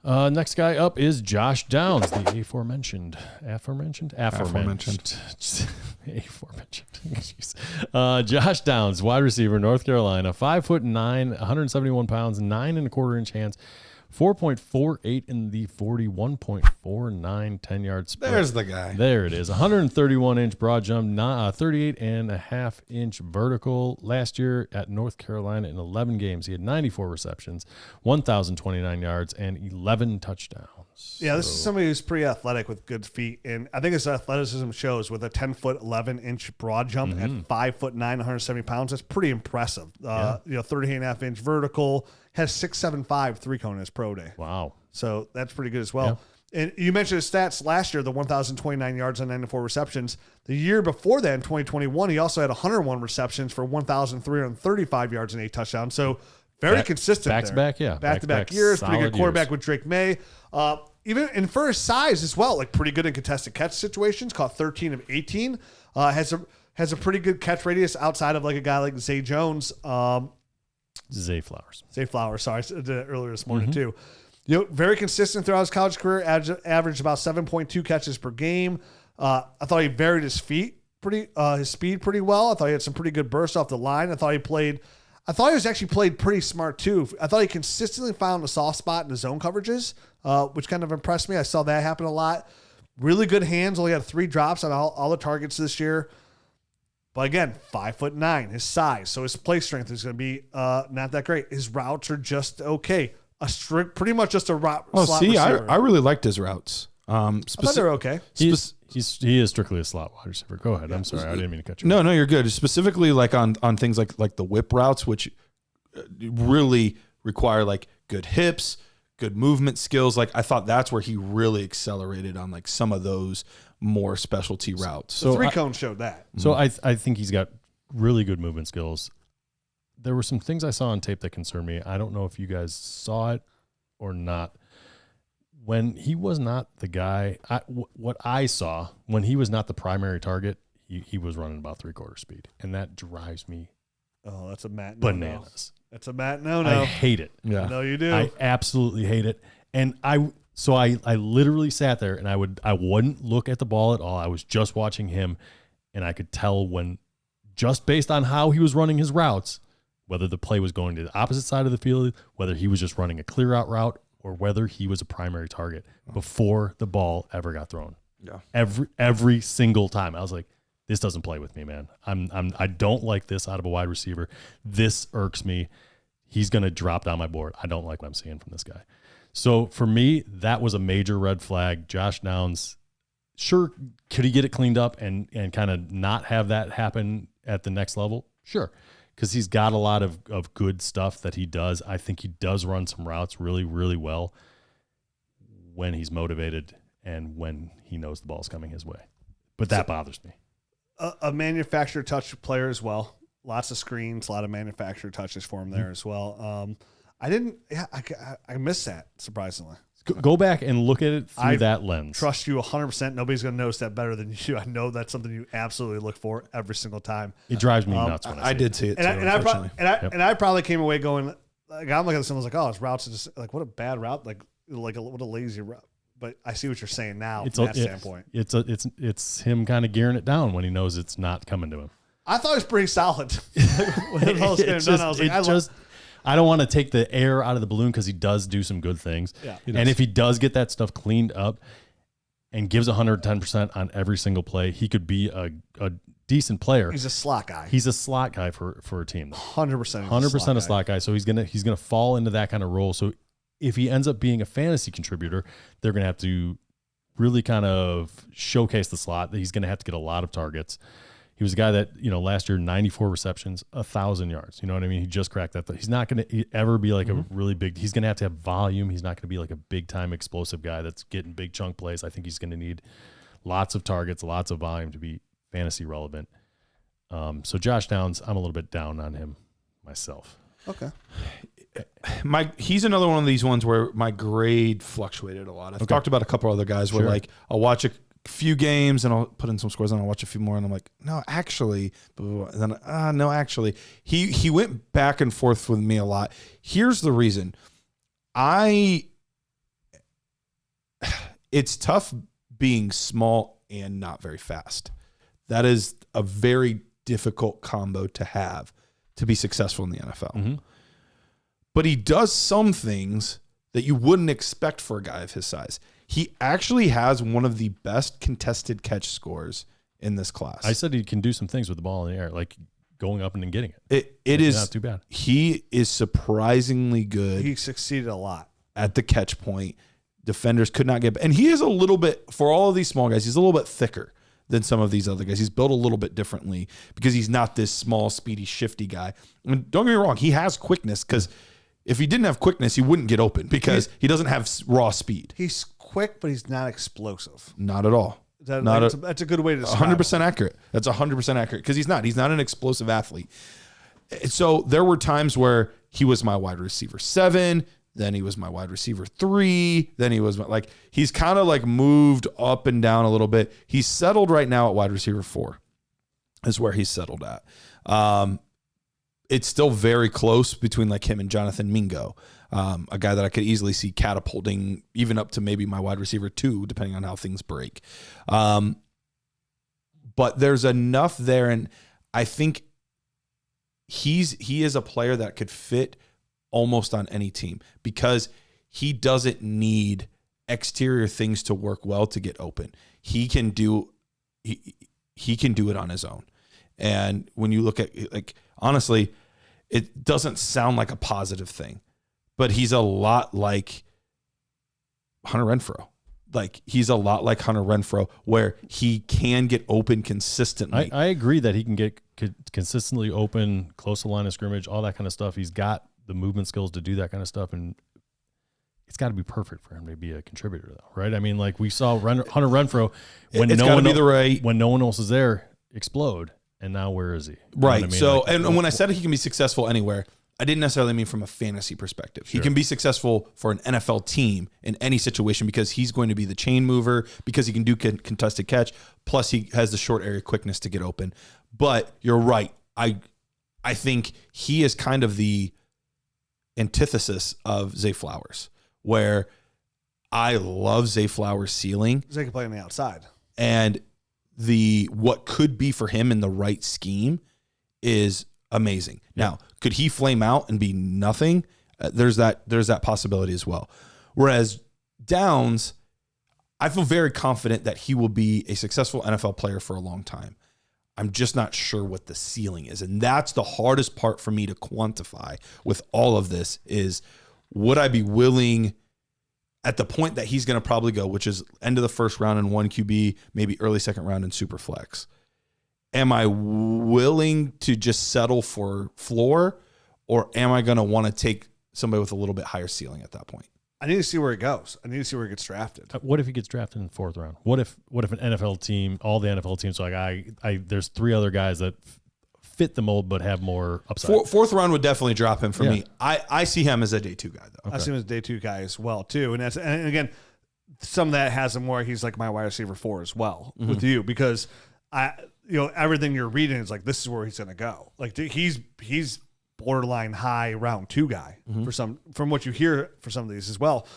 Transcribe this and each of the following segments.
Next guy up is Josh Downs, the aforementioned. Josh Downs, wide receiver, North Carolina, 5'9", 171 pounds, 9.25-inch hands, 4.48 in the 40, 1.49 10-yard sprint. There's the guy. There it is. 131-inch broad jump, 38.5-inch vertical. Last year at North Carolina in 11 games, he had 94 receptions, 1,029 yards, and 11 touchdowns. Yeah, this is somebody who's pretty athletic with good feet, and I think his athleticism shows with a 10-foot, 11-inch broad jump at 5'9", 170 pounds. That's pretty impressive. 38.5-inch vertical. Has 6.75 3-cone in his pro day. Wow. So that's pretty good as well. Yeah. And you mentioned his stats last year, the 1,029 yards on 94 receptions. The year before that, in 2021, he also had 101 receptions for 1,335 yards and 8 touchdowns. So very consistent back-to-back, yeah. Back-to-back years. Pretty good quarterback with Drake May. Even and for his size as well, like pretty good in contested catch situations. Caught 13 of 18. Has a pretty good catch radius outside of like a guy like Zay Jones. Zay Flowers. Sorry, I did it earlier this morning too. Very consistent throughout his college career. Averaged about 7.2 catches per game. I thought he varied his speed pretty well. I thought he had some pretty good bursts off the line. I thought he was actually played pretty smart too. I thought he consistently found a soft spot in his zone coverages, which kind of impressed me. I saw that happen a lot. Really good hands. Only had 3 drops on all the targets this year. But again, 5'9", his size, so his play strength is going to be not that great. His routes are just okay. Pretty much just a route. Slot receiver. I really liked his routes. I thought they were okay. He is strictly a slot wide receiver. Go ahead. I'm sorry, I didn't mean to cut you. No, you're good. Specifically, like on things like the whip routes, which really require like good hips, good movement skills. Like I thought that's where he really accelerated on like some of those more specialty routes. So 3-cone showed that. So I think he's got really good movement skills. There were some things I saw on tape that concerned me. I don't know if you guys saw it or not. When he was not the guy, what I saw, when he was not the primary target, he was running about 3/4 speed. And that drives me that's a Matt bananas. That's a Matt no. I hate it. Yeah. No, you do. I absolutely hate it. And I literally sat there and I wouldn't look at the ball at all. I was just watching him, and I could tell when, just based on how he was running his routes, whether the play was going to the opposite side of the field, whether he was just running a clear out route, or whether he was a primary target before the ball ever got thrown. Yeah. Every single time. I was like, this doesn't play with me, man. I don't like this out of a wide receiver. This irks me. He's going to drop down my board. I don't like what I'm seeing from this guy. So for me, that was a major red flag. Josh Downs, sure, could he get it cleaned up and kind of not have that happen at the next level? Sure, because he's got a lot of good stuff that he does. I think he does run some routes really, really well when he's motivated and when he knows the ball's coming his way. But that bothers me. A manufacturer touch player as well. Lots of screens, a lot of manufacturer touches for him there as well. I missed that, surprisingly. Go back and look at it through that lens. Trust you 100%. Nobody's going to notice that better than you. I know that's something you absolutely look for every single time. It drives me nuts when I did see it too, and I probably came away going, like, I'm looking at this and I was like, oh, his routes are just like, what a bad route. Like what a lazy route. But I see what you're saying now from that standpoint. It's him kind of gearing it down when he knows it's not coming to him. I thought it was pretty solid. I don't want to take the air out of the balloon because he does do some good things. Yeah, and if he does get that stuff cleaned up and gives 110% on every single play, he could be a decent player. He's a slot guy. He's a slot guy for a team. 100%. 100% a slot guy. So he's gonna fall into that kind of role. So if he ends up being a fantasy contributor, they're gonna have to really kind of showcase the slot. That he's gonna have to get a lot of targets. He was a guy that, last year, 94 receptions, 1,000 yards. You know what I mean? He just cracked that. He's not going to ever be like a really big – he's going to have volume. He's not going to be like a big-time explosive guy that's getting big chunk plays. I think he's going to need lots of targets, lots of volume to be fantasy relevant. So Josh Downs, I'm a little bit down on him myself. Okay. He's another one of these ones where my grade fluctuated a lot. I've talked about a couple other guys where like I'll watch a few games and I'll put in some scores and I'll watch a few more and I'm like, no, actually, and then no, actually, he went back and forth with me a lot. Here's the reason. I it's tough being small and not very fast. That is a very difficult combo to have to be successful in the NFL. Mm-hmm. But he does some things that you wouldn't expect for a guy of his size. He actually has one of the best contested catch scores in this class. I said he can do some things with the ball in the air, like going up and then getting it. It is not too bad. He is surprisingly good. He succeeded a lot at the catch point. Defenders could not get, and he is a little bit, for all of these small guys, he's a little bit thicker than some of these other guys. He's built a little bit differently because he's not this small, speedy, shifty guy. I mean, don't get me wrong, he has quickness, because if he didn't have quickness, he wouldn't get open because he doesn't have raw speed. He's quick, but he's not explosive. Not at all. That's a good way to describe 100% accurate. That's 100% accurate because he's not an explosive athlete. So there were times where he was my wide receiver 7, then he was my wide receiver 3, then he was he's kind of like moved up and down a little bit. He's settled right now at wide receiver 4 is where he's settled at. It's still very close between like him and Jonathan Mingo, a guy that I could easily see catapulting even up to maybe my wide receiver 2, depending on how things break. But there's enough there, and I think he is a player that could fit almost on any team because he doesn't need exterior things to work well to get open. He can do it on his own. And when you look at, like, honestly, it doesn't sound like a positive thing, but he's a lot like Hunter Renfrow. Like, he's a lot like Hunter Renfrow, where he can get open consistently. I agree that he can get consistently open, close to the line of scrimmage, all that kind of stuff. He's got the movement skills to do that kind of stuff, and it's got to be perfect for him to be a contributor, though, right? I mean, like we saw Hunter Renfrow when when no one else is there, explode. And now where is he? Right. I mean? So, like, and when I said he can be successful anywhere, I didn't necessarily mean from a fantasy perspective. Sure. He can be successful for an NFL team in any situation because he's going to be the chain mover, because he can do contested catch, plus he has the short area quickness to get open. But you're right. I think he is kind of the antithesis of Zay Flowers, where I love Zay Flowers' ceiling. Zay can play on the outside. And what could be for him in the right scheme is amazing. Yeah. Now, could he flame out and be nothing? There's that possibility as well. Whereas Downs, I feel very confident that he will be a successful NFL player for a long time. I'm just not sure what the ceiling is. And that's the hardest part for me to quantify with all of this is, would I be willing at the point that he's going to probably go, which is end of the first round in 1 QB, maybe early second round in super flex. Am I willing to just settle for floor, or am I going to want to take somebody with a little bit higher ceiling at that point? I need to see where he goes. I need to see where he gets drafted. What if he gets drafted in the 4th round? What if an NFL team, all the NFL teams, like there's 3 other guys that fit the mold but have more upside? 4th round would definitely drop him for me. I see him as a day 2 guy, though. Okay. I see him as a day 2 guy as well, too. And again, some of that has him where he's like my wide receiver 4 as well with you, because everything you're reading is like, this is where he's going to go. Like, he's borderline high round 2 guy from what you hear for some of these as well.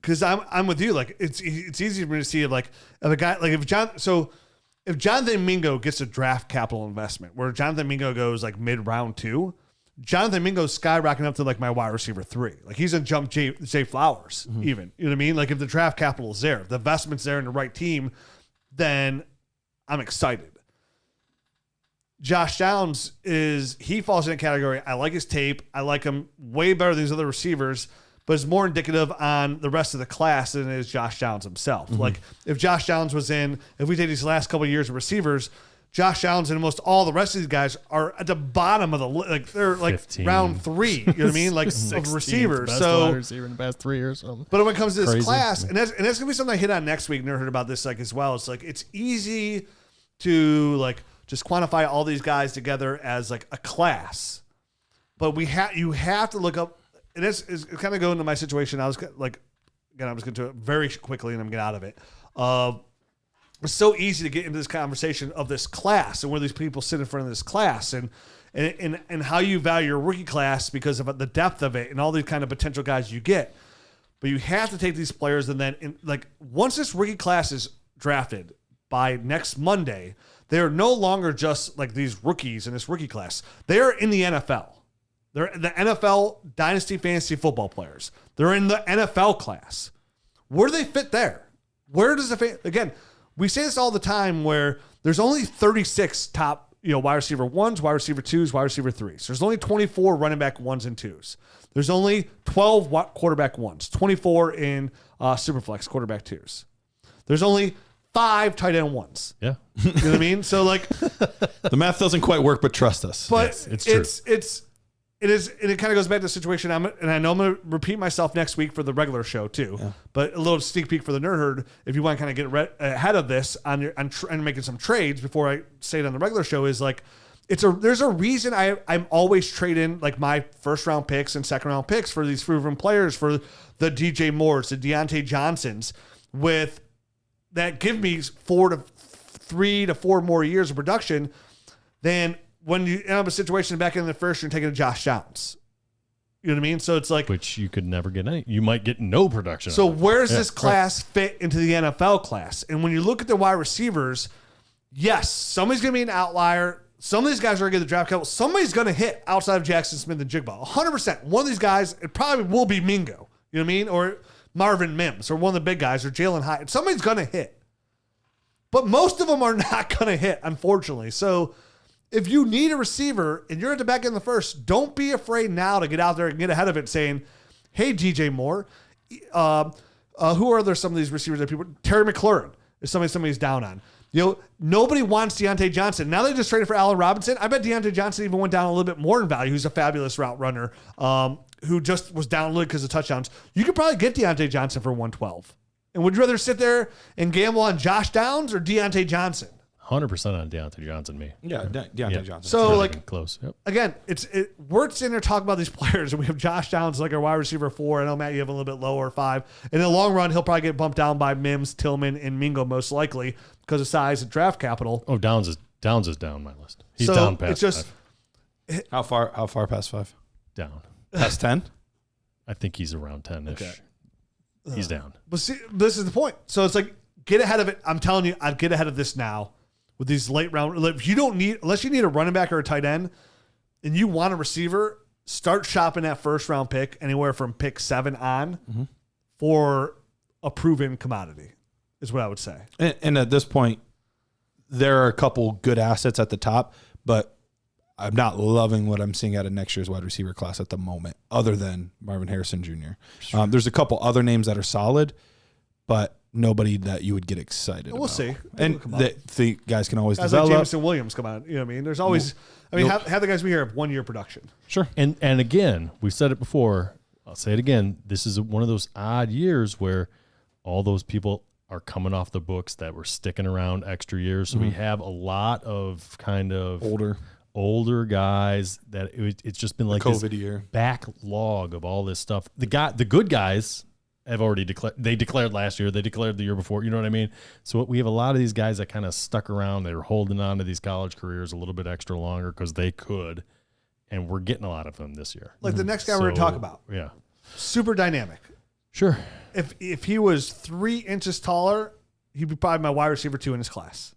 Because I'm with you. Like, it's easy for me to see like if a guy like if Jonathan Mingo gets a draft capital investment where Jonathan Mingo goes like mid round 2, Jonathan Mingo's skyrocketing up to like my wide receiver 3. Like, he's gonna jump Zay Flowers even. You know what I mean? Like, if the draft capital is there, if the investment's there in the right team, then I'm excited. Josh Downs he falls in a category. I like his tape. I like him way better than these other receivers, but it's more indicative on the rest of the class than it is Josh Downs himself. Like, if Josh Downs if we take these last couple of years of receivers, Josh Downs and almost all the rest of these guys are at the bottom of they're like 15. Round 3. You know what I mean? Like, of receivers. Best so wide receiver in the past 3 years. But when it comes to this class, and that's gonna be something I hit on next week. Never heard about this as well. It's like, it's easy to just quantify all these guys together as like a class, but you have to look up. And it's kind of going into my situation. I was like, again, I'm just going to do it very quickly and I'm going to get out of it. It's so easy to get into this conversation of this class and where these people sit in front of this class and how you value your rookie class because of the depth of it and all these kind of potential guys you get. But you have to take these players, and then once this rookie class is drafted by next Monday, they are no longer just like these rookies in this rookie class. They are in the NFL. They're the NFL Dynasty fantasy football players. They're in the NFL class. Where do they fit there? Where does again, we say this all the time where there's only 36 top, wide receiver 1s, wide receiver 2s, wide receiver 3s. There's only 24 running back 1s and 2s. There's only 12 quarterback 1s, 24 in Superflex quarterback 2s. There's only 5 tight end 1s. Yeah. You know what I mean? So the math doesn't quite work, but trust us. But yes, it's true. It is, and it kind of goes back to the situation. And I know I'm going to repeat myself next week for the regular show too. Yeah. But a little sneak peek for the Nerd Herd, if you want to kind of get ahead of this on making some trades before I say it on the regular show, is there's a reason I'm always trading my first round picks and second round picks for these proven players, for the DJ Moores, the Deontay Johnsons, with that give me 3 to 4 more years of production than when you end up in a situation back in the first, you're taking a Josh Downs. You know what I mean? So it's which you could never get any. You might get no production. So where does this class fit into the NFL class? And when you look at the wide receivers, yes, somebody's going to be an outlier. Some of these guys are going to get the draft capital. Somebody's going to hit outside of Jackson Smith and Jigba. 100%. One of these guys, it probably will be Mingo. You know what I mean? Or Marvin Mims, or one of the big guys, or Jalen Hyatt. Somebody's going to hit. But most of them are not going to hit, unfortunately. So if you need a receiver and you're at the back end of the first, don't be afraid now to get out there and get ahead of it saying, hey, DJ Moore, who are there some of these receivers that people, Terry McLaurin is somebody's down on. Nobody wants Deontay Johnson. Now they just traded for Allen Robinson. I bet Deontay Johnson even went down a little bit more in value. Who's a fabulous route runner who just was down a little because of touchdowns. You could probably get Deontay Johnson for 112. And would you rather sit there and gamble on Josh Downs or Deontay Johnson? 100% on Deontay Johnson, me. Yeah, Deontay Johnson. So, close. Yep. Again, we're sitting there talking about these players, and we have Josh Downs our wide receiver 4. I know, Matt, you have a little bit lower, 5. In the long run, he'll probably get bumped down by Mims, Tillman, and Mingo most likely because of size and draft capital. Oh, Downs is down my list. He's down past 5. How far past 5? Down. Past 10? I think he's around 10-ish. Okay. He's down. But see, this is the point. So it's get ahead of it. I'm telling you, I'd get ahead of this now. With these late round, if you don't need, unless you need a running back or a tight end, and you want a receiver, start shopping that first round pick anywhere from pick 7 on for a proven commodity, is what I would say. And at this point, there are a couple good assets at the top, but I'm not loving what I'm seeing out of next year's wide receiver class at the moment, other than Marvin Harrison Jr. Sure. There's a couple other names that are solid, but nobody that you would get excited about. We'll see. And the guys can always guys develop. like Jameson Williams come out. You know what I mean? There's always, have the guys we hear have 1 year production. Sure. And again, we've said it before. I'll say it again. This is one of those odd years where all those people are coming off the books that were sticking around extra years. So we have a lot of kind of older guys that it's just been like COVID this year backlog of all this stuff. The good guys have already declared. They declared last year. They declared the year before. You know what I mean? So we have a lot of these guys that kind of stuck around. They were holding on to these college careers a little bit extra longer because they could, and we're getting a lot of them this year. Like the next guy we're going to talk about. Yeah. Super dynamic. Sure. If he was 3 inches taller, he'd be probably my wide receiver 2 in his class.